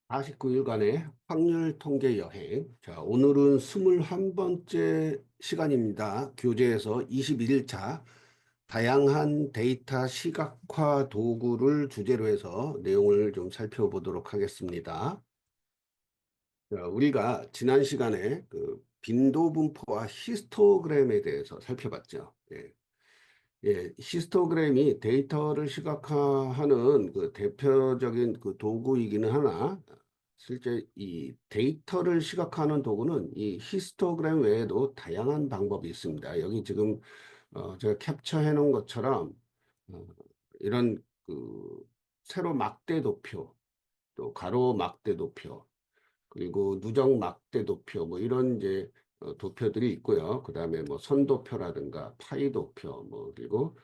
49일간의 확률 통계 여행. 자, 오늘은 21번째 시간입니다. 교재에서 21일차 다양한 데이터 시각화 도구를 주제로 해서 내용을 좀 살펴보도록 하겠습니다. 자, 우리가 지난 시간에 그 빈도 분포와 히스토그램에 대해서 살펴봤죠. 예. 예, 히스토그램이 데이터를 시각화하는 그 대표적인 그 도구이기는 하나, 실제 이 데이터를 시각화하는 도구는 이 히스토그램 외에도 다양한 방법이 있습니다. 여기 지금 제가 캡처해 놓은 것처럼 어, 이런 그 세로 막대 도표, 또 가로 막대 도표, 그리고 누적 막대 도표 뭐 이런 이제 도표들이 있고요. 그다음에 뭐 선도표라든가 파이 도표 뭐 그리고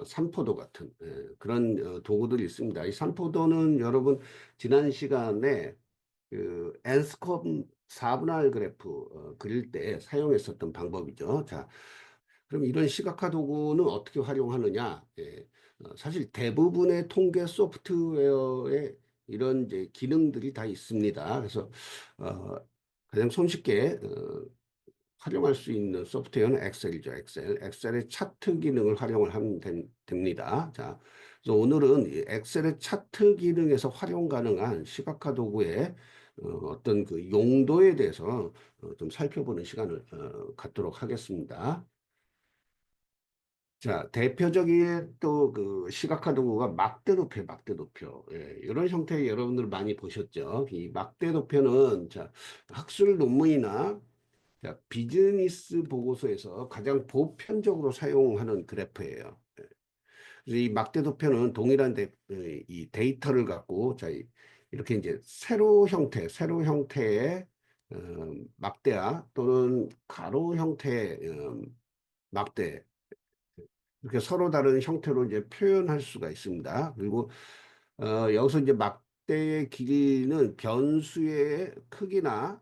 삼포도 같은 그런 도구들이 있습니다. 이 삼포도는 여러분 지난 시간에 그 앤스컴 4분할 그래프 그릴 때 사용했었던 방법이죠. 자, 그럼 이런 시각화 도구는 어떻게 활용하느냐? 예, 사실 대부분의 통계 소프트웨어에 이런 이제 기능들이 다 있습니다. 그래서 어, 가장 손쉽게 활용할 수 있는 소프트웨어는 엑셀이죠. 엑셀의 차트 기능을 활용을 하면 됩니다. 자, 그래서 오늘은 이 엑셀의 차트 기능에서 활용 가능한 시각화 도구의 어떤 그 용도에 대해서 좀 살펴보는 시간을 갖도록 하겠습니다. 자, 대표적인 또 그 시각화 도구가 막대도표, 막대도표. 예, 이런 형태 여러분들 많이 보셨죠? 이 막대도표는 자, 학술 논문이나 자, 비즈니스 보고서에서 가장 보편적으로 사용하는 그래프예요. 그래서 이 막대도표는 동일한 이 데이터를 갖고 자, 이렇게 이제 세로 형태의 어, 막대화 또는 가로 형태의 막대 이렇게 서로 다른 형태로 이제 표현할 수가 있습니다. 그리고 여기서 이제 막대의 길이는 변수의 크기나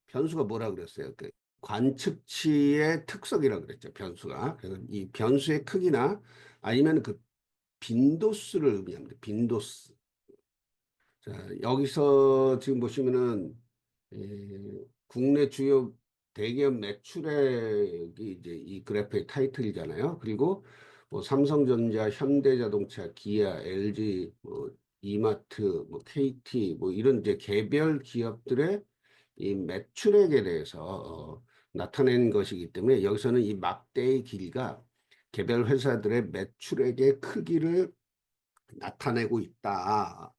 변수가 뭐라 그랬어요? 그 관측치의 특성이라고 그랬죠. 변수가. 그래서 이 변수의 크기나 아니면 그 빈도수를 의미합니다. 빈도수. 자, 여기서 지금 보시면은 국내 주요 대기업 매출액이 이제 이 그래프의 타이틀이잖아요. 그리고 뭐 삼성전자, 현대자동차, 기아, LG, 뭐 이마트, 뭐 KT, 뭐 이런 이제 개별 기업들의 이 매출액에 대해서 나타낸 것이기 때문에 여기서는 이 막대의 길이가 개별 회사들의 매출액의 크기를 나타내고 있다.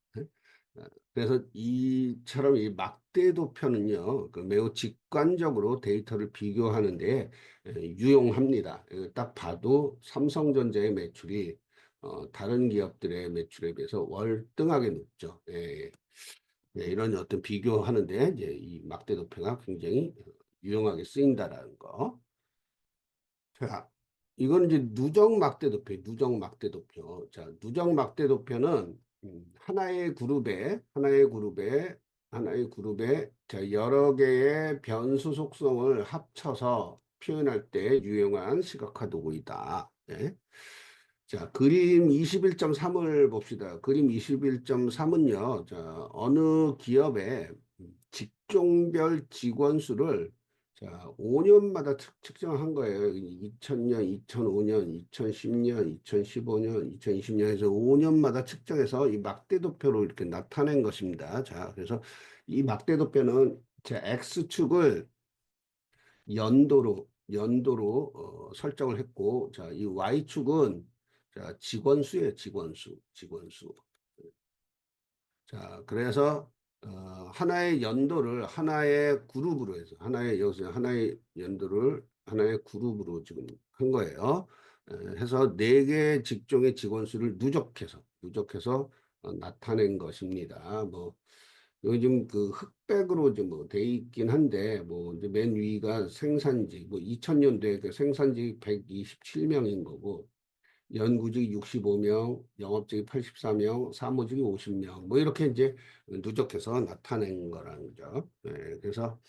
그래서 이처럼 이 막대 도표는요, 그 매우 직관적으로 데이터를 비교하는데 유용합니다. 딱 봐도 삼성전자의 매출이 다른 기업들의 매출에 비해서 월등하게 높죠. 예. 네, 이런 어떤 비교하는데 이제 이 막대 도표가 굉장히 유용하게 쓰인다라는 거. 자, 이건 이제 누적 막대 도표, 누적 막대 도표. 자, 누적 막대 도표는 하나의 그룹에 자, 여러 개의 변수 속성을 합쳐서 표현할 때 유용한 시각화 도구이다. 네. 자, 그림 21.3을 봅시다. 그림 21.3은요, 자, 어느 기업의 직종별 직원 수를 자, 5년마다 측정한 거예요. 2000년, 2005년, 2010년, 2015년, 2020년 해서 5년마다 측정해서 이 막대도표로 이렇게 나타낸 것입니다. 자, 그래서 이 막대도표는 자, X축을 연도로 설정을 했고, 자, 이 Y축은 자, 직원 수예요, 직원 수. 자, 그래서 하나의 연도를 하나의 그룹으로 해서 여기서 하나의 연도를 하나의 그룹으로 지금 한 거예요. 해서 네 개 직종의 직원 수를 누적해서 나타낸 것입니다. 뭐 요즘 그 흑백으로 좀 뭐 돼 있긴 한데 뭐 이제 맨 위가 생산직 뭐 2000년도에 그 생산직 127명인 거고 연구직이 65명, 영업직이 84명, 사무직이 50명, 뭐 이렇게 이제 누적해서 나타낸 거라는 거죠. 네, 그래서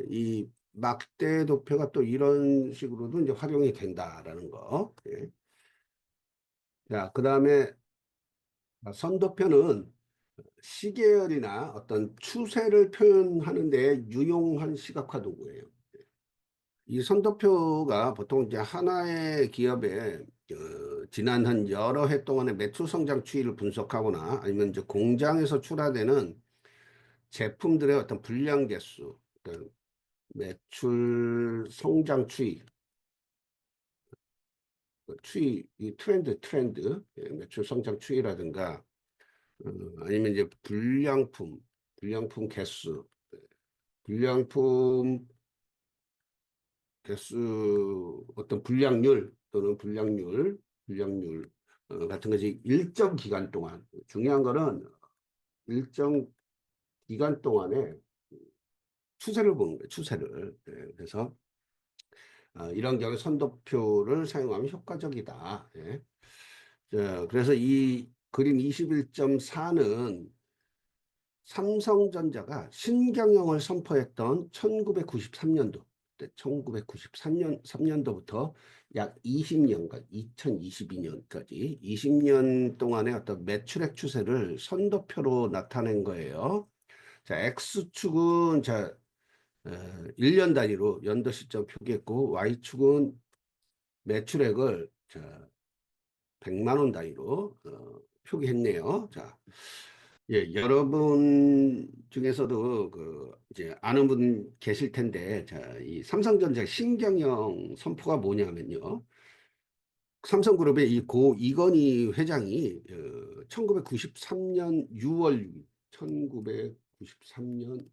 이 막대 도표가 또 이런 식으로도 이제 활용이 된다라는 거. 네. 자, 그다음에 선도표는 시계열이나 어떤 추세를 표현하는 데 유용한 시각화 도구예요. 이 선도표가 보통 이제 하나의 기업의 지난 한 여러 해 동안의 매출 성장 추이를 분석하거나 아니면 이제 공장에서 출하되는 제품들의 어떤 불량 개수, 어떤 매출 성장 추이, 이 트렌드, 예, 매출 성장 추이라든가 아니면 이제 불량품 개수, 불량품 개수 어떤 불량률 같은 것이 일정 기간 동안 중요한 거는 일정 기간 동안에 추세를 보는 거예요. 추세를. 예, 그래서 이런 경우 선도표를 사용하면 효과적이다. 예. 자, 그래서 이 그림 21.4는 삼성전자가 신경영을 선포했던 1993년도, 1993년도부터 약 20년간, 2022년까지 20년 동안의 어떤 매출액 추세를 선도표로 나타낸 거예요. 자, X축은 1년 단위로 연도 시점 표기했고, Y축은 매출액을 100만 원 단위로 표기했네요. 자, 예, 여러분 중에서도 이제 아는 분 계실 텐데, 자, 이 삼성전자 신경영 선포가 뭐냐면요. 삼성그룹의 이 고 이건희 회장이 1993년 6월 6일, 1993년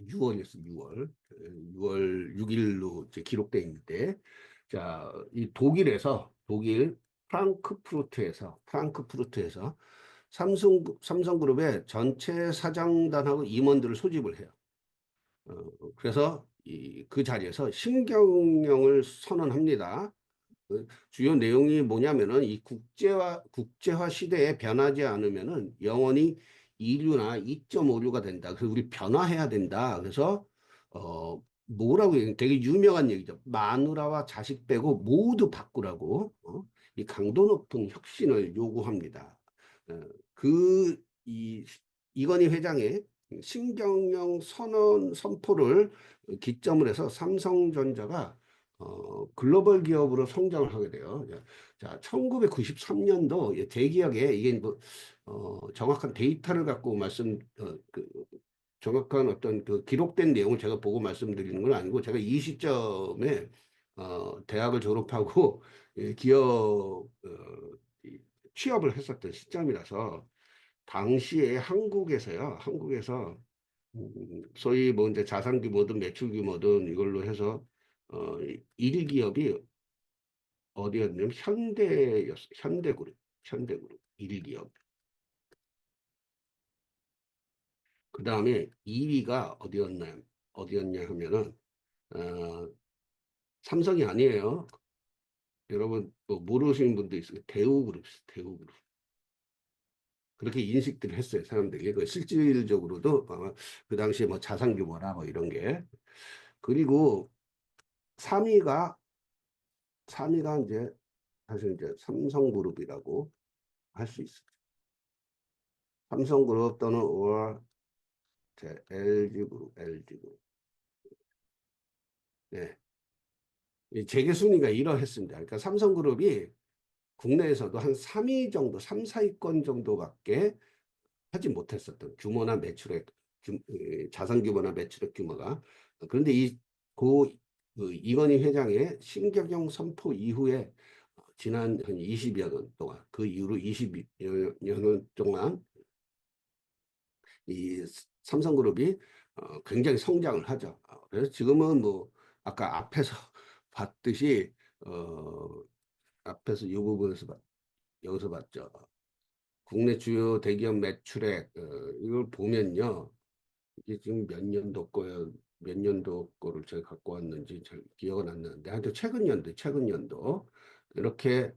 6월이었어, 6월. 6월 6일로 이제 기록되어 있는데, 자, 이 독일 프랑크푸르트에서 삼성그룹의 전체 사장단하고 임원들을 소집을 해요. 그래서 그 자리에서 신경영을 선언합니다. 주요 내용이 뭐냐면은 이 국제화 시대에 변하지 않으면은 영원히 2류나 2.5류가 된다. 그래서 우리 변화해야 된다. 그래서 뭐라고 얘기해? 되게 유명한 얘기죠. 마누라와 자식 빼고 모두 바꾸라고 이 강도 높은 혁신을 요구합니다. 어, 이 이건희 회장의 신경영 선언 선포를 기점으로 해서 삼성전자가 글로벌 기업으로 성장을 하게 돼요. 자, 1993년도 대기업에 이게 뭐, 정확한 데이터를 갖고 정확한 어떤 그 기록된 내용을 제가 보고 말씀드리는 건 아니고 제가 이 시점에 대학을 졸업하고 예, 이 취업을 했었던 시점이라서 당시에 한국에서 소위 뭐 이제 자산 규모든 매출 규모든 이걸로 해서 일 기업이 어디였냐면 현대그룹 일 기업. 그 다음에 2위가 어디였냐 하면은 어, 삼성이 아니에요. 여러분 뭐 모르시는 분도 있어요. 대우그룹. 그렇게 인식들을 했어요, 사람들이. 그 실질적으로도 아마 그 당시에 뭐 자산 규모나 뭐 이런 게. 그리고 3위가 3위가 이제 사실 이제 삼성그룹이라고 할 수 있어요. 삼성그룹 또는 LG그룹. 네. 이 재계 순위가 이러했습니다. 그러니까 삼성그룹이 국내에서도 한 3위 정도, 3, 4위권 정도밖에 하지 못했었던 규모나 자산 규모나 매출액 규모가. 그런데 고, 이건희 회장의 신경영 선포 이후에 지난 한 20여 년 동안, 그 이후로 20여 년 동안 이 삼성그룹이 굉장히 성장을 하죠. 그래서 지금은 뭐 아까 앞에서 봤듯이 앞에서 이 부분에서 여기서 봤죠. 국내 주요 대기업 매출액 이걸 보면요. 이게 지금 몇 년도 거를 제가 갖고 왔는지 잘 기억은 안 나는데 하여튼 최근 연도 이렇게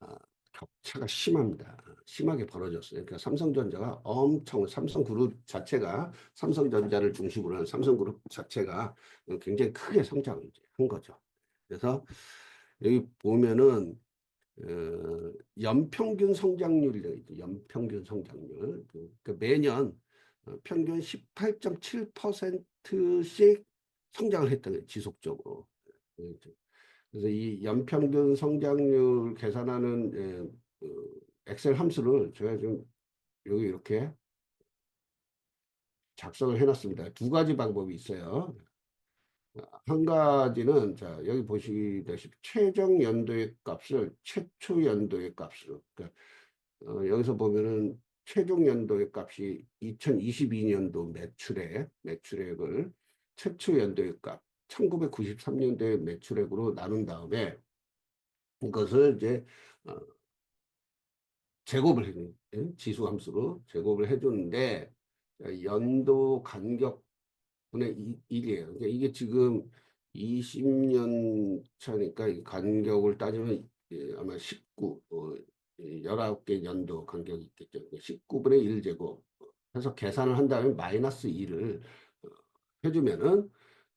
아, 격차가 심합니다. 심하게 벌어졌어요. 그러니까 삼성그룹 자체가 삼성전자를 중심으로 한 삼성그룹 자체가 굉장히 크게 성장을 이제 한 거죠. 그래서 여기 보면은 연평균 성장률이라고 있죠. 연평균 성장률. 매년 평균 18.7%씩 성장을 했던 거예요. 지속적으로. 예, 그래서 이 연평균 성장률 계산하는 엑셀 함수를 제가 지금 여기 이렇게 작성을 해놨습니다. 두 가지 방법이 있어요. 한 가지는 자 여기 보시다시피 최종 연도의 값을 최초 연도의 값으로 그러니까 여기서 보면은 최종 연도의 값이 2022년도 매출액을 최초 연도의 값 1993년도의 매출액으로 나눈 다음에 이것을 이제 어, 제곱을 해주는 지수 함수로 제곱을 해주는데 연도 간격 분의 1이에요. 그러니까 이게 지금 20년 차니까 이 간격을 따지면 아마 19개 연도 간격이 있겠죠. 19분의 1제곱 해서 계산을 한 다음에 마이너스 2를 해주면은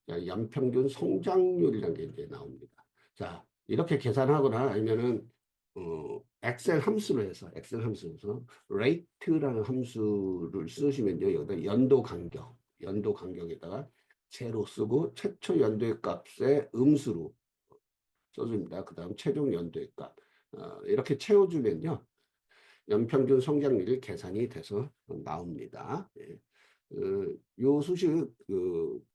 연평균 성장률이라는 게 이제 나옵니다. 자, 이렇게 계산하거나 아니면은 엑셀 함수에서 rate라는 함수를 쓰시면요. 여기다 연도 간격에다가 제로 쓰고 최초 연도의 값에 음수로 써줍니다. 그 다음 최종 연도의 값. 이렇게 채워주면요. 연평균 성장률이 계산이 돼서 나옵니다. 예. 요 수식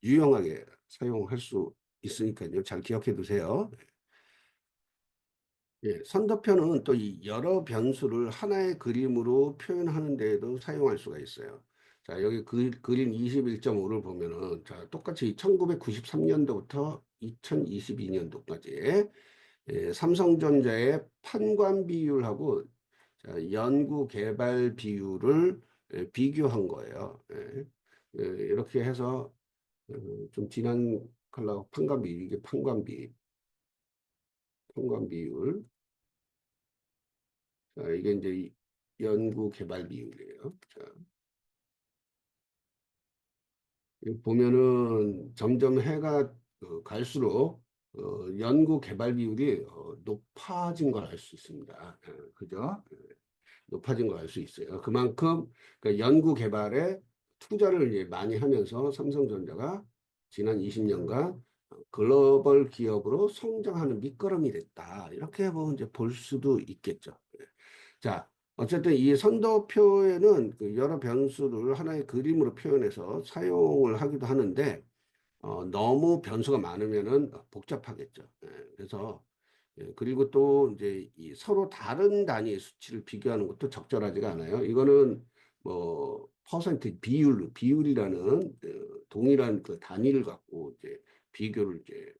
유용하게 사용할 수 있으니까요. 잘 기억해 두세요. 예, 선도표는 또 이 여러 변수를 하나의 그림으로 표현하는 데에도 사용할 수가 있어요. 자, 여기 그림 21.5를 보면은 자, 똑같이 1993년도부터 2022년도까지 삼성전자의 판관 비율하고 자, 연구 개발 비율을 비교한 거예요. 이렇게 해서 좀 진한 컬러 판관 비율, 이게 판관 비율. 자, 이게 이제 연구 개발 비율이에요. 자, 여기 보면은 점점 해가 갈수록 연구 개발 비율이 높아진 걸 알 수 있습니다. 그죠? 높아진 걸 알 수 있어요. 그만큼 그 연구 개발에 투자를 이제 많이 하면서 삼성전자가 지난 20년간 글로벌 기업으로 성장하는 밑거름이 됐다. 이렇게 뭐 이제 볼 수도 있겠죠. 자, 어쨌든 이 선도표에는 그 여러 변수를 하나의 그림으로 표현해서 사용을 하기도 하는데 너무 변수가 많으면은 복잡하겠죠. 그래서 그리고 또 이제 이 서로 다른 단위의 수치를 비교하는 것도 적절하지가 않아요. 이거는 뭐 퍼센트 비율이라는 동일한 그 단위를 갖고 이제 비교를 이제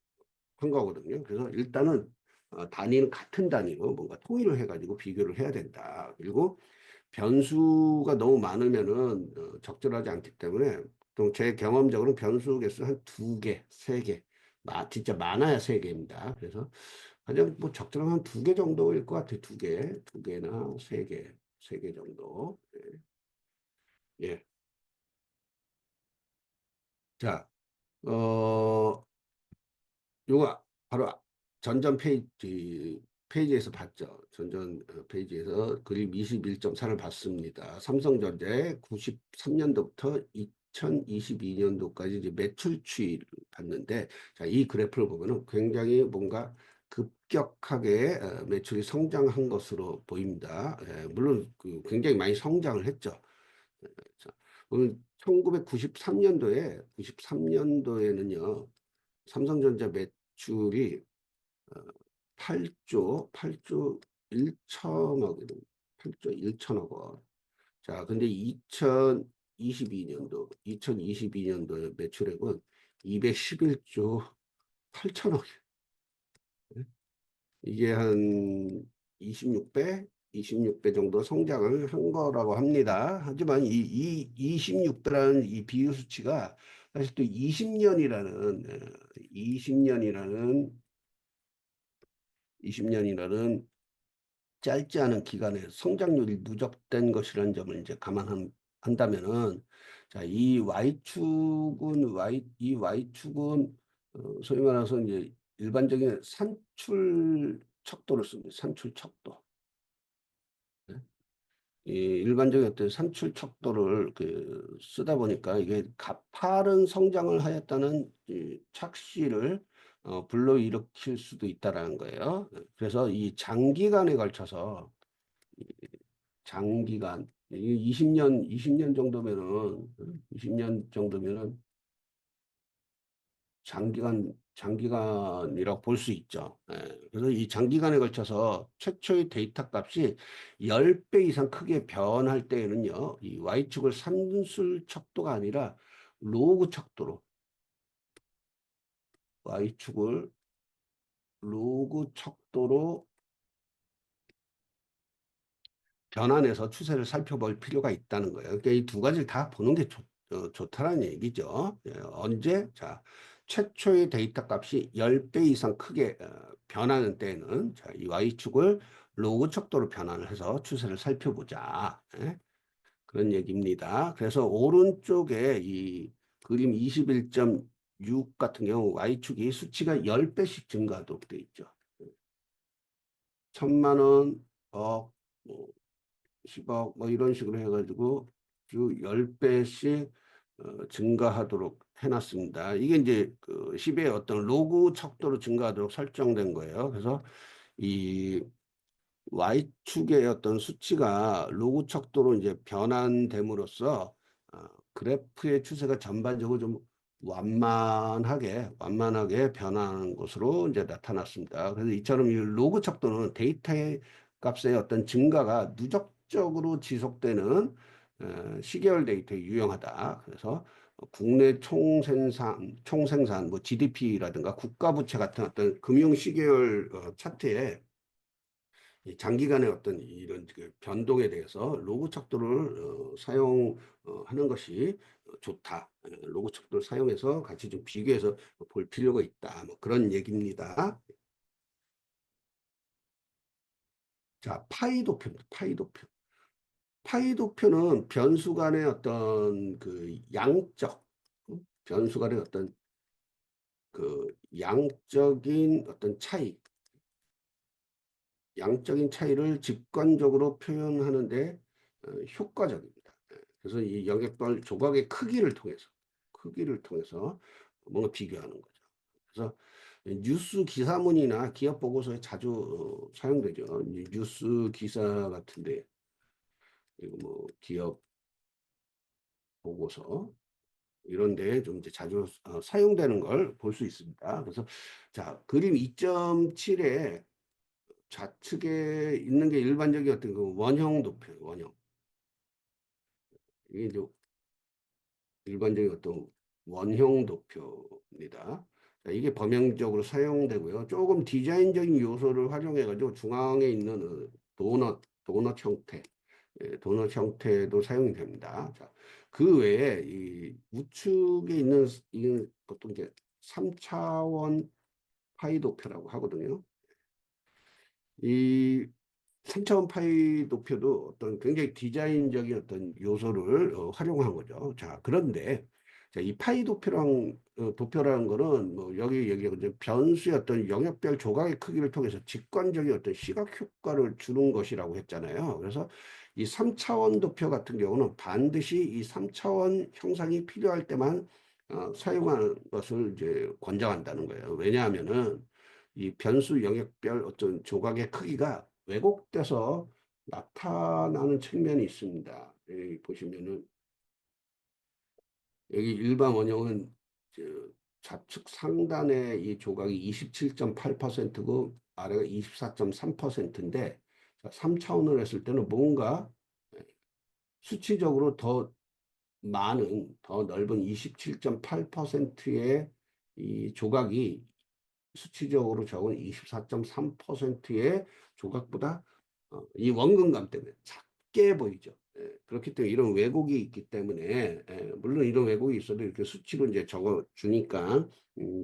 한 거거든요. 그래서 일단은 단위는 같은 단위로 뭔가 통일을 해가지고 비교를 해야 된다. 그리고 변수가 너무 많으면은 적절하지 않기 때문에 또 제 경험적으로 변수 개수 한 두 개, 세 개, 진짜 많아야 세 개입니다. 그래서 가장 뭐 적절한 한 두 개 정도일 것 같아요. 두 개나 세 개 정도. 예. 자, 어, 요거 바로 페이지에서 봤죠. 전전 페이지에서 그림 21.4를 봤습니다. 삼성전자의 93년도부터 2022년도까지 이제 매출 추이를 봤는데, 자, 이 그래프를 보면은 굉장히 뭔가 급격하게 매출이 성장한 것으로 보입니다. 물론 굉장히 많이 성장을 했죠. 자, 오늘 1993년도에는요, 삼성전자 매출이 8조 1천억 원. 자, 근데 2022년도의 매출액은 211조 8천억. 이게 한 26배 정도 성장을 한 거라고 합니다. 하지만 이 26배라는 이 비율 수치가 사실 또 20년이라는 짧지 않은 기간에 성장률이 누적된 것이라는 점을 이제 감안한다면은 자, 이 Y축은 소위 말해서 이제 일반적인 산출 척도를 씁니다. 산출 척도. 네. 이 일반적인 어떤 산출 척도를 쓰다 보니까 이게 가파른 성장을 하였다는 이 착시를 불러일으킬 수도 있다라는 거예요. 그래서 이 장기간에 걸쳐서 장기간 20년 정도면은 20년 정도면은 장기간이라고 볼 수 있죠. 예. 그래서 이 장기간에 걸쳐서 최초의 데이터 값이 10배 이상 크게 변할 때에는요, 이 Y축을 산술 척도가 아니라 로그 척도로, Y축을 로그 척도로 변환해서 추세를 살펴볼 필요가 있다는 거예요. 그러니까 이 두 가지를 다 보는 게 좋다는 얘기죠. 예, 언제? 자, 최초의 데이터 값이 10배 이상 크게 변하는 때에는 자, 이 Y축을 로그 척도로 변환을 해서 추세를 살펴보자. 예, 그런 얘기입니다. 그래서 오른쪽에 이 그림 21.6 같은 경우 Y축이 수치가 10배씩 증가하도록 되어 있죠. 1,000만 원, 억, 뭐 10억 뭐 이런 식으로 해가지고 쭉 10배씩 증가하도록 해놨습니다. 이게 이제 그 10의 어떤 로그 척도로 증가하도록 설정된 거예요. 그래서 이 Y축의 어떤 수치가 로그 척도로 이제 변환됨으로써 그래프의 추세가 전반적으로 좀 완만하게 변하는 것으로 이제 나타났습니다. 그래서 이처럼 이 로그 척도는 데이터의 값의 어떤 증가가 누적적으로 지속되는 시계열 데이터에 유용하다. 그래서 국내 총생산, 뭐 GDP라든가 국가부채 같은 어떤 금융 시계열 차트에 이 장기간의 어떤 이런 그 변동에 대해서 로그 척도를 사용하는 것이 좋다. 로그 척도를 사용해서 같이 좀 비교해서 볼 필요가 있다. 뭐 그런 얘기입니다. 자, 파이 도표입니다. 파이 도표. 파이 도표는 변수 간의 어떤 그 양적, 변수 간의 어떤 그 양적인 어떤 차이, 양적인 차이를 직관적으로 표현하는데 효과적입니다. 그래서 이 영역별 조각의 크기를 통해서 뭔가 비교하는 거죠. 그래서 뉴스 기사문이나 기업 보고서에 자주 사용되죠. 뉴스 기사 같은데 그리고 뭐 기업 보고서 이런 데에 좀 이제 자주 사용되는 걸 볼 수 있습니다. 그래서 자, 그림 2.7에 좌측에 있는 게 일반적인 어떤 그 원형 도표, 원형. 이게 이제 일반적인 어떤 원형 도표입니다. 자, 이게 범용적으로 사용되고요. 조금 디자인적인 요소를 활용해가지고 중앙에 있는 도넛 형태, 도넛 형태도 사용이 됩니다. 자, 그 외에 이 우측에 있는 이 보통 이제 3차원 파이 도표라고 하거든요. 이 3차원 파이 도표도 어떤 굉장히 디자인적인 어떤 요소를 활용한 거죠. 자, 그런데 자, 이 파이 도표라는 거는 뭐 여기 얘기하고 이제 변수의 어떤 영역별 조각의 크기를 통해서 직관적인 어떤 시각 효과를 주는 것이라고 했잖아요. 그래서 이 3차원 도표 같은 경우는 반드시 이 3차원 형상이 필요할 때만 사용하는 것을 이제 권장한다는 거예요. 왜냐하면은 이 변수 영역별 어떤 조각의 크기가 왜곡돼서 나타나는 측면이 있습니다. 여기 보시면은 여기 일반 원형은 저 좌측 상단에 이 조각이 27.8%고 아래가 24.3%인데 3차원을 했을 때는 뭔가 수치적으로 더 넓은 27.8%의 이 조각이 수치적으로 적은 24.3%의 조각보다 이 원근감 때문에 작게 보이죠. 그렇기 때문에 이런 왜곡이 있기 때문에 물론 이런 왜곡이 있어도 이렇게 수치로 이제 적어 주니까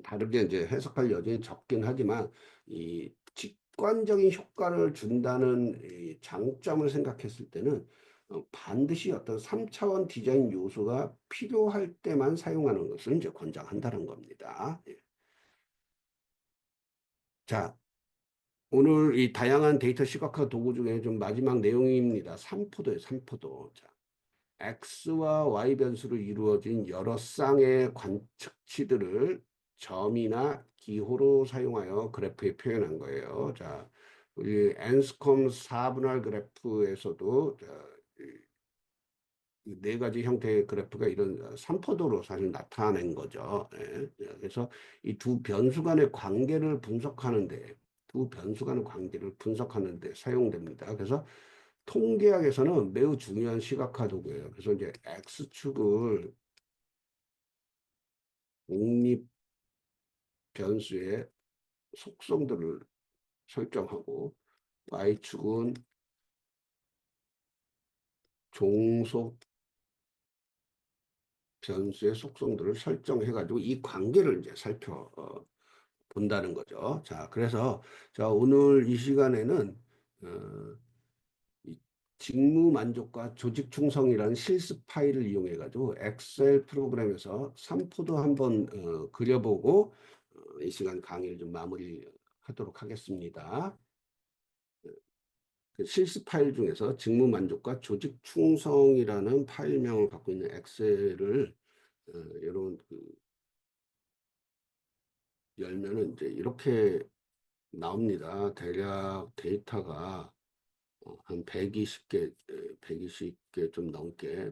다르게 이제 해석할 여지는 적긴 하지만 이 직관적인 효과를 준다는 이 장점을 생각했을 때는 반드시 어떤 3차원 디자인 요소가 필요할 때만 사용하는 것을 이제 권장한다는 겁니다. 자, 오늘 이 다양한 데이터 시각화 도구 중에 좀 마지막 내용입니다. 삼포도예요, 삼포도. 자, X와 Y 변수로 이루어진 여러 쌍의 관측치들을 점이나 기호로 사용하여 그래프에 표현한 거예요. 자, 우리 앤스컴 4분할 그래프에서도 이네 가지 형태의 그래프가 이런 삼포도로 사실 나타낸 거죠. 예. 그래서 이 두 변수 간의 관계를 분석하는데, 두 변수 간의 관계를 분석하는데 사용됩니다. 그래서 통계학에서는 매우 중요한 시각화 도구예요. 그래서 이제 X축을 독립 변수의 속성들을 설정하고 Y축은 종속 변수의 속성들을 설정해가지고 이 관계를 이제 본다는 거죠. 자, 그래서 자, 오늘 이 시간에는 어, 이 직무 만족과 조직 충성이라는 실습 파일을 이용해 가지고 엑셀 프로그램에서 삼포도 한번 그려보고 이 시간 강의를 좀 마무리하도록 하겠습니다. 그 실습 파일 중에서 직무 만족과 조직 충성이라는 파일명을 갖고 있는 엑셀을 여러분 열면은 이제 이렇게 나옵니다. 대략 데이터가 한 120개, 120개 좀 넘게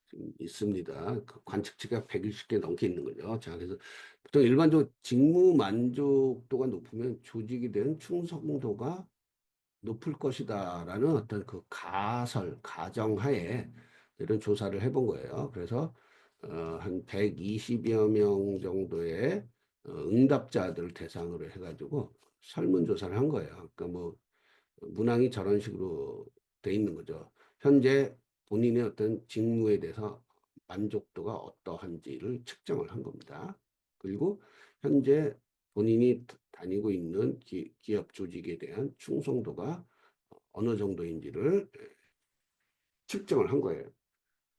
좀 있습니다. 그 관측치가 120개 넘게 있는 거죠. 자, 그래서 보통 일반적으로 직무 만족도가 높으면 조직에 대한 충성도가 높을 것이다라는 어떤 그 가정하에 이런 조사를 해본 거예요. 그래서 한 120여 명 정도의 응답자들을 대상으로 해가지고 설문조사를 한 거예요. 그러니까 뭐 문항이 저런 식으로 돼 있는 거죠. 현재 본인의 어떤 직무에 대해서 만족도가 어떠한지를 측정을 한 겁니다. 그리고 현재 본인이 다니고 있는 기업 조직에 대한 충성도가 어느 정도인지를 측정을 한 거예요.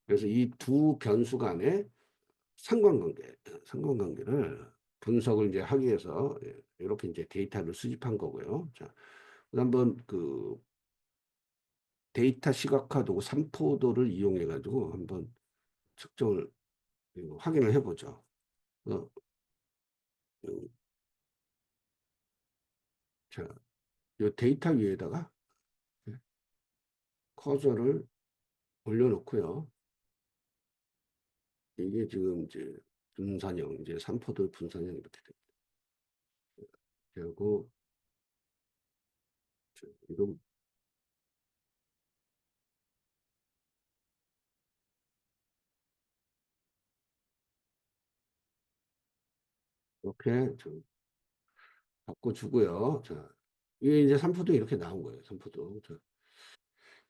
그래서 이 두 변수 간의 상관관계를 분석을 이제 하기 위해서 이렇게 이제 데이터를 수집한 거고요. 자, 한번 데이터 시각화 도구 삼포도를 이용해 가지고 한번 측정을 확인을 해보죠. 어, 음, 자, 이 데이터 위에다가 커서를 올려놓고요. 이게 지금 이제 분산형, 이제 삼포도 분산형 이렇게 되고, 이거 이렇게 좀 바꿔주고요. 자, 이게 이제 삼포도 이렇게 나온 거예요. 삼포도. 자,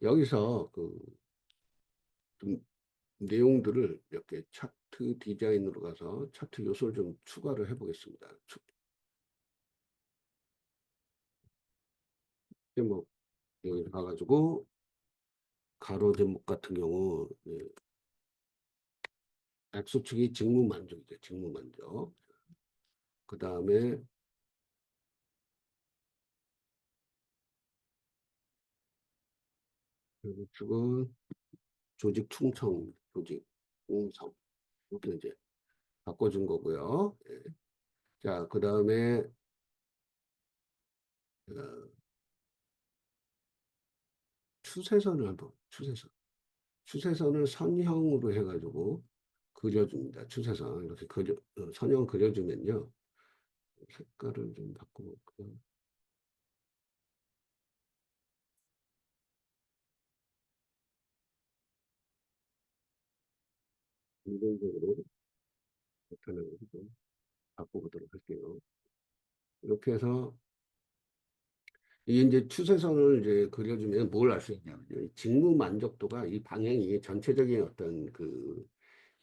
여기서 좀 내용들을 몇 개 차트 디자인으로 가서 차트 요소를 좀 추가를 해보겠습니다. 뭐 여기 가가지고 가로 제목 같은 경우 X축이 직무 만족이죠. 직무 만족. 그 다음에 Y축은 조직 충성, 조직 충성 이렇게 이제 바꿔준 거고요. 예. 자, 그 다음에 추세선을 한번 추세선을 선형으로 해가지고 그려줍니다. 추세선 이렇게 선형 그려주면요. 색깔을 좀 바꿔볼까요? 인공적으로 나타나는 좀 바꿔보도록 할게요. 이렇게 해서 이게 이제 추세선을 이제 그려주면 뭘 알 수 있냐면요. 이 직무 만족도가 이 방향이 전체적인 어떤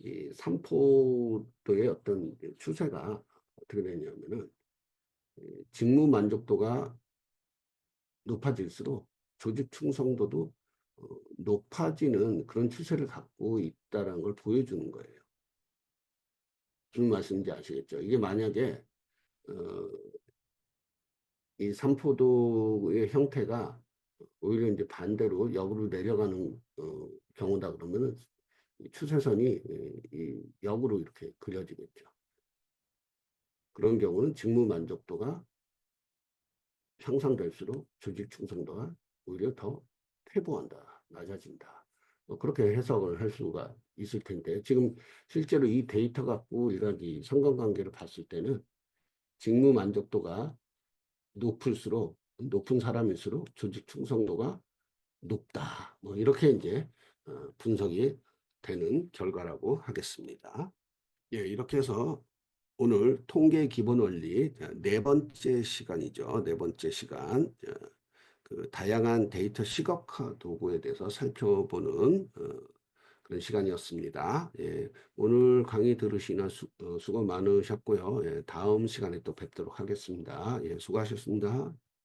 이 삼포도의 어떤 추세가 어떻게 되냐면은 직무 만족도가 높아질수록 조직 충성도도 높아지는 그런 추세를 갖고 있다는 걸 보여주는 거예요. 무슨 말씀인지 아시겠죠? 이게 만약에 어, 이 삼포도의 형태가 오히려 이제 반대로 역으로 내려가는 경우다 그러면은 이 추세선이 이 역으로 이렇게 그려지겠죠. 그런 경우는 직무 만족도가 향상될수록 조직 충성도가 오히려 더 퇴보한다, 낮아진다. 뭐 그렇게 해석을 할 수가 있을 텐데 지금 실제로 이 데이터 갖고 일각이 상관관계를 봤을 때는 직무 만족도가 높을수록 높은 사람일수록 조직 충성도가 높다. 뭐 이렇게 이제 분석이 되는 결과라고 하겠습니다. 예, 이렇게 해서 오늘 통계 기본 원리 네 번째 시간이죠. 네 번째 시간 그 다양한 데이터 시각화 도구에 대해서 살펴보는 그런 시간이었습니다. 예, 오늘 강의 들으시나 수고 많으셨고요. 예, 다음 시간에 또 뵙도록 하겠습니다. 예, 수고하셨습니다.